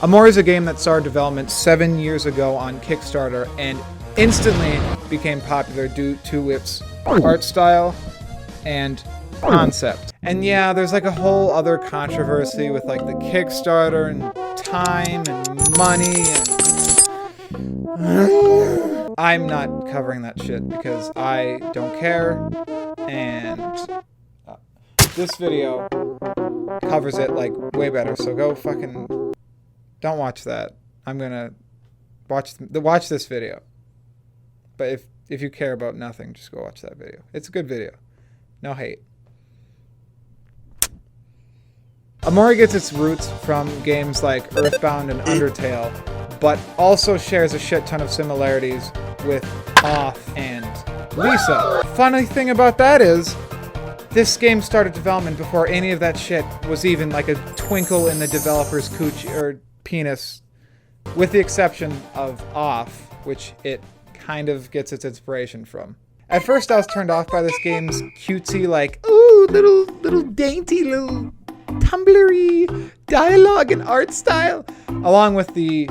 Omori is a game that started development 7 years ago on Kickstarter and instantly became popular due to its art style and concept. And yeah, there's like a whole other controversy with like the Kickstarter and time and money and I'm not covering that shit because I don't care, and this video covers it like way better, so go fucking don't watch that. I'm gonna watch this video. But if you care about nothing, just go watch that video. It's a good video. No hate. Omori gets its roots from games like Earthbound and Undertale, but also shares a shit ton of similarities with Off and Lisa. Funny thing about that is, this game started development before any of that shit was even like a twinkle in the developer's coochie or penis, with the exception of Off, which it kind of gets its inspiration from. At first I was turned off by this game's cutesy, like, ooh, little dainty little tumblery dialogue and art style, along with the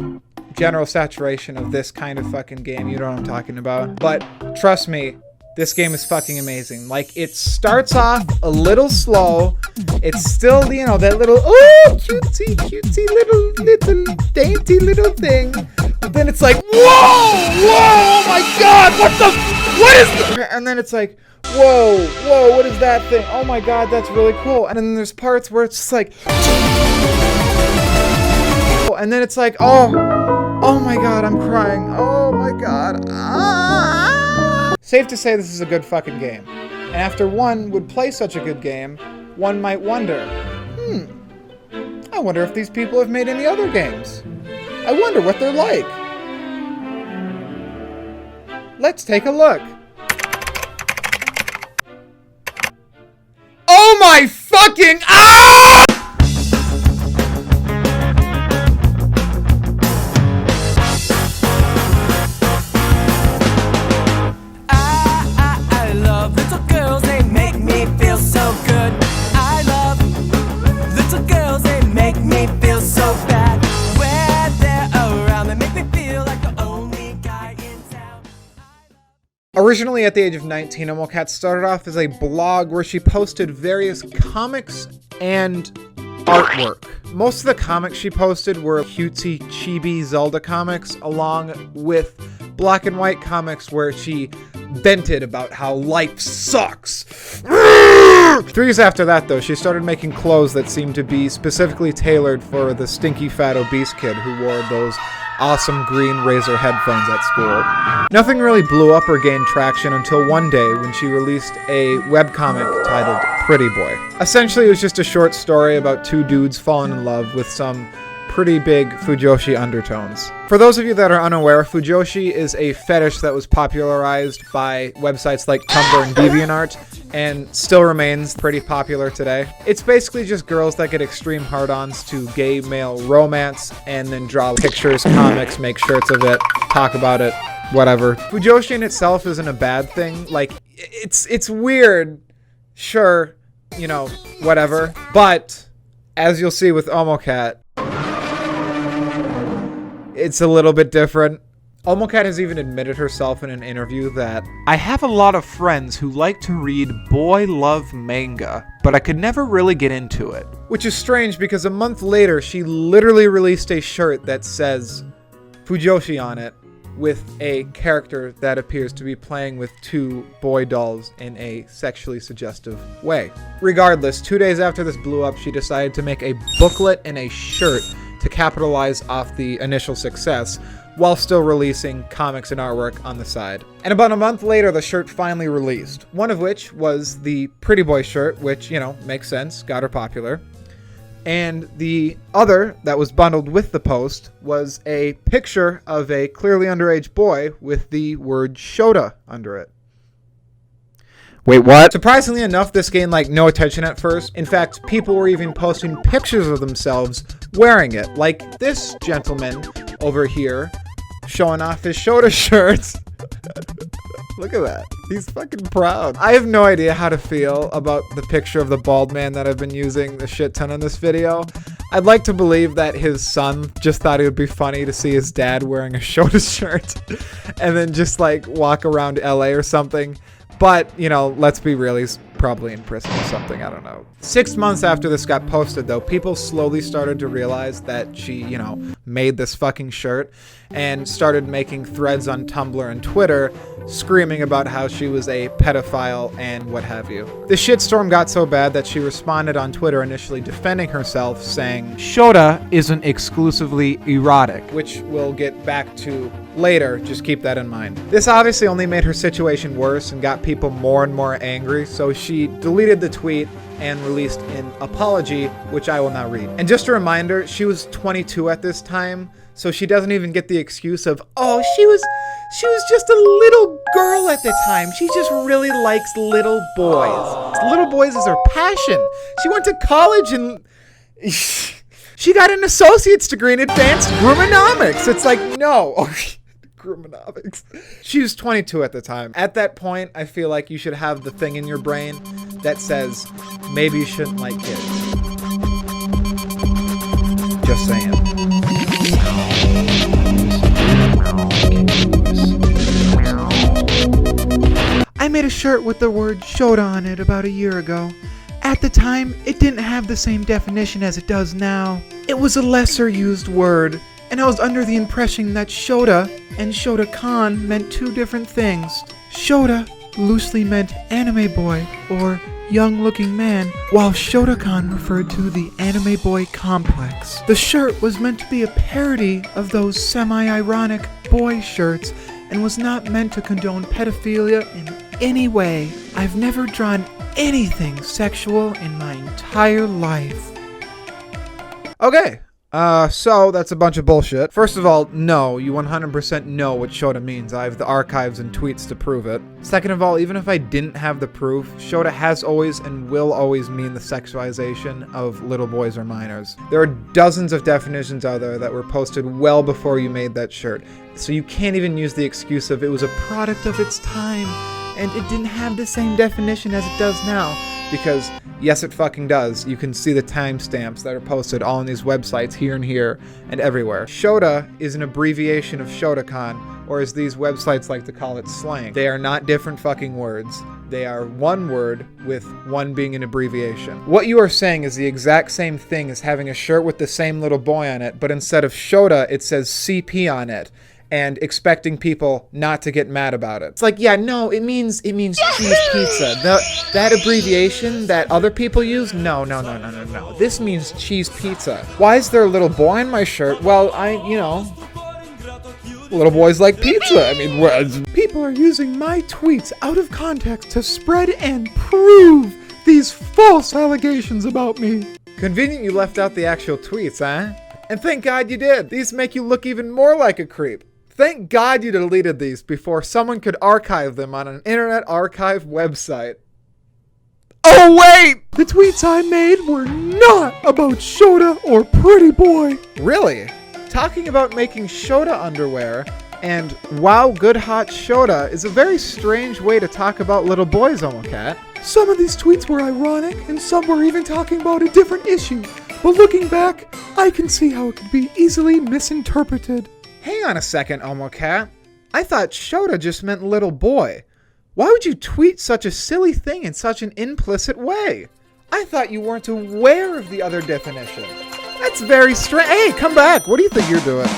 general saturation of this kind of fucking game. You know what I'm talking about. But trust me, this game is fucking amazing. Like, it starts off a little slow. It's still, you know, that little, oh, cutesy little dainty little thing. But then it's like, whoa, oh my god, what is this? And then it's like, whoa, what is that thing? Oh my god, that's really cool. And then there's parts where it's just like, and then it's like, oh my god, I'm crying. Oh my god. Safe to say this is a good fucking game. And after one would play such a good game, one might wonder, I wonder if these people have made any other games. I wonder what they're like. Let's take a look. Oh my fucking I love little girls, they make me feel so good. I love little girls, they make me feel so bad. When they're around, they make me feel like the only guy in town. Originally at the age of 19, Omocat started off as a blog where she posted various comics and artwork. Most of the comics she posted were cutesy, chibi Zelda comics, along with black and white comics where she vented about how life sucks. 3 years after that, though, she started making clothes that seemed to be specifically tailored for the stinky fat obese kid who wore those awesome green Razer headphones at school. Nothing really blew up or gained traction until one day when she released a webcomic titled Pretty Boy. Essentially, it was just a short story about two dudes falling in love with some pretty big fujoshi undertones. For those of you that are unaware, fujoshi is a fetish that was popularized by websites like Tumblr and DeviantArt and still remains pretty popular today. It's basically just girls that get extreme hard-ons to gay male romance and then draw pictures, comics, make shirts of it, talk about it, whatever. Fujoshi in itself isn't a bad thing. Like, it's weird, sure, you know, whatever. But as you'll see with Omocat, it's a little bit different. Omocat has even admitted herself in an interview that, I have a lot of friends who like to read boy love manga, but I could never really get into it. Which is strange because a month later, she literally released a shirt that says Fujoshi on it with a character that appears to be playing with two boy dolls in a sexually suggestive way. Regardless, 2 days after this blew up, she decided to make a booklet and a shirt to capitalize off the initial success, while still releasing comics and artwork on the side. And about a month later, the shirt finally released. One of which was the Pretty Boy shirt, which, you know, makes sense, got her popular. And the other that was bundled with the post was a picture of a clearly underage boy with the word Shota under it. Wait, what? Surprisingly enough, this gained like no attention at first. In fact, people were even posting pictures of themselves wearing it. Like this gentleman over here, showing off his Shota shirts. Look at that. He's fucking proud. I have no idea how to feel about the picture of the bald man that I've been using a shit ton in this video. I'd like to believe that his son just thought it would be funny to see his dad wearing a Shota shirt and then just like walk around LA or something. But, you know, let's be real, he's probably in prison or something, I don't know. 6 months after this got posted, though, people slowly started to realize that she, you know, made this fucking shirt and started making threads on Tumblr and Twitter screaming about how she was a pedophile and what have you. The shitstorm got so bad that she responded on Twitter initially defending herself, saying, "Shota isn't exclusively erotic," which we'll get back to later, just keep that in mind. This obviously only made her situation worse and got people more and more angry, so she deleted the tweet and released an apology, which I will now read. And just a reminder, she was 22 at this time, so she doesn't even get the excuse of, oh, she was just a little girl at the time. She just really likes little boys. Little boys is her passion. She went to college and she got an associate's degree in advanced groomonomics. It's like, no. Groomonomics. She was 22 at the time. At that point, I feel like you should have the thing in your brain that says, maybe you shouldn't like kids. Just saying. I made a shirt with the word Shota on it about a year ago. At the time, it didn't have the same definition as it does now. It was a lesser used word, and I was under the impression that Shota and Shotokan meant two different things. Shota loosely meant anime boy or young-looking man, while Shotokan referred to the anime boy complex. The shirt was meant to be a parody of those semi-ironic boy shirts and was not meant to condone pedophilia in any way. I've never drawn anything sexual in my entire life. Okay. So that's a bunch of bullshit. First of all, no, you 100% know what Shota means. I have the archives and tweets to prove it. Second of all, even if I didn't have the proof, Shota has always and will always mean the sexualization of little boys or minors. There are dozens of definitions out there that were posted well before you made that shirt, so you can't even use the excuse of it was a product of its time and it didn't have the same definition as it does now. Because, yes, it fucking does. You can see the timestamps that are posted all on these websites here and everywhere. Shota is an abbreviation of Shotokan, or as these websites like to call it, slang. They are not different fucking words. They are one word with one being an abbreviation. What you are saying is the exact same thing as having a shirt with the same little boy on it, but instead of Shota, it says CP on it, and expecting people not to get mad about it. It's like, yeah, no, it means cheese pizza. That abbreviation that other people use, no. This means cheese pizza. Why is there a little boy on my shirt? Well, little boys like pizza. I mean, people are using my tweets out of context to spread and prove these false allegations about me. Convenient you left out the actual tweets, huh? And thank God you did. These make you look even more like a creep. Thank God you deleted these before someone could archive them on an Internet Archive website. Oh wait! The tweets I made were not about Shota or Pretty Boy. Really? Talking about making Shota underwear and wow good hot Shota is a very strange way to talk about little boys, Omocat. Some of these tweets were ironic and some were even talking about a different issue. But looking back, I can see how it could be easily misinterpreted. Hang on a second, Omocat. I thought Shota just meant little boy. Why would you tweet such a silly thing in such an implicit way? I thought you weren't aware of the other definition. That's very strange. Hey, come back. What do you think you're doing?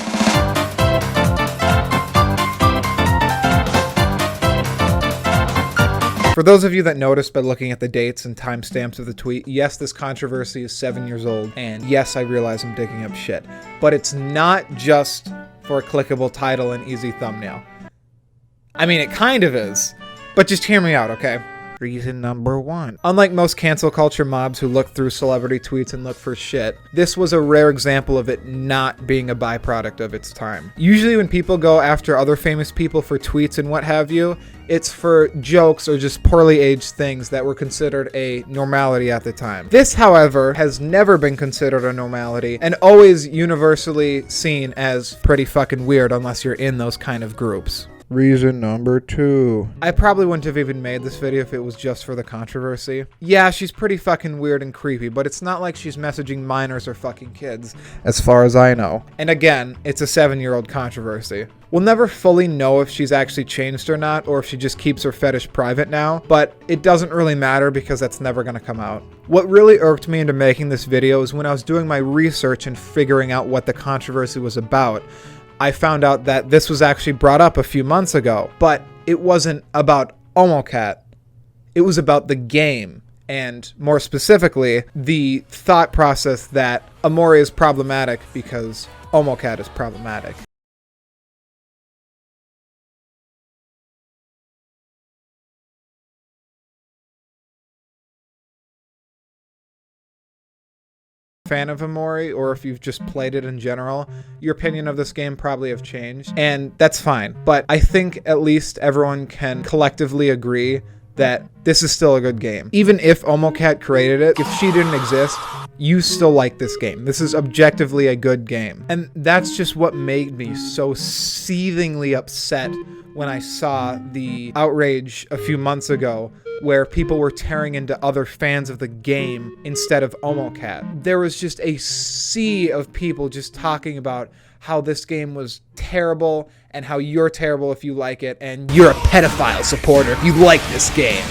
For those of you that noticed by looking at the dates and timestamps of the tweet, yes, this controversy is 7 years old, and yes, I realize I'm digging up shit. But it's not just for a clickable title and easy thumbnail. I mean, it kind of is, but just hear me out, okay? Reason number 1. Unlike most cancel culture mobs who look through celebrity tweets and look for shit, this was a rare example of it not being a byproduct of its time. Usually when people go after other famous people for tweets and what have you, it's for jokes or just poorly aged things that were considered a normality at the time. This, however, has never been considered a normality and always universally seen as pretty fucking weird unless you're in those kind of groups. Reason number 2. I probably wouldn't have even made this video if it was just for the controversy. Yeah, she's pretty fucking weird and creepy, but it's not like she's messaging minors or fucking kids, as far as I know. And again, it's a 7-year-old controversy. We'll never fully know if she's actually changed or not, or if she just keeps her fetish private now, but it doesn't really matter because that's never gonna come out. What really irked me into making this video is when I was doing my research and figuring out what the controversy was about, I found out that this was actually brought up a few months ago, but it wasn't about Omocat. It was about the game, and more specifically, the thought process that Omori is problematic because Omocat is problematic. Fan of Omori, or if you've just played it in general, your opinion of this game probably have changed, and that's fine. But I think at least everyone can collectively agree that this is still a good game. Even if Omocat created it, if she didn't exist, you still like this game. This is objectively a good game. And that's just what made me so seethingly upset when I saw the outrage a few months ago where people were tearing into other fans of the game instead of Omocat. There was just a sea of people just talking about how this game was terrible and how you're terrible if you like it and you're a pedophile supporter if you like this game.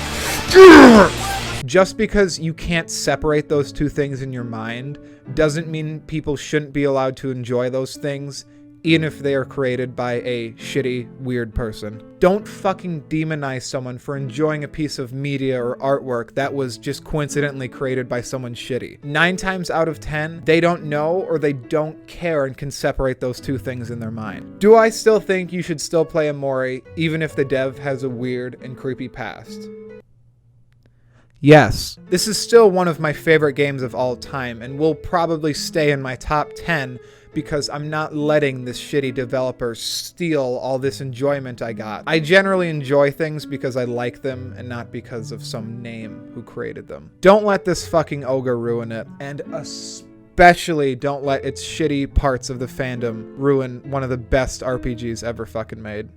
Just because you can't separate those two things in your mind doesn't mean people shouldn't be allowed to enjoy those things, even if they are created by a shitty, weird person. Don't fucking demonize someone for enjoying a piece of media or artwork that was just coincidentally created by someone shitty. 9 times out of 10, they don't know or they don't care and can separate those two things in their mind. Do I still think you should still play Omori, even if the dev has a weird and creepy past? Yes. This is still one of my favorite games of all time and will probably stay in my top 10 because I'm not letting this shitty developer steal all this enjoyment I got. I generally enjoy things because I like them and not because of some name who created them. Don't let this fucking ogre ruin it, and especially don't let its shitty parts of the fandom ruin one of the best RPGs ever fucking made.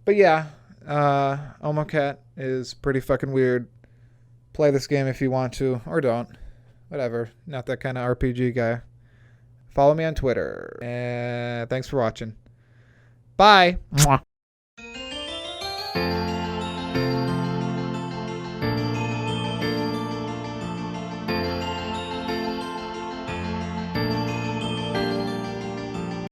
But yeah, Omocat is pretty fucking weird. Play this game if you want to, or don't. Whatever. Not that kind of RPG guy. Follow me on Twitter. And thanks for watching. Bye. Mwah.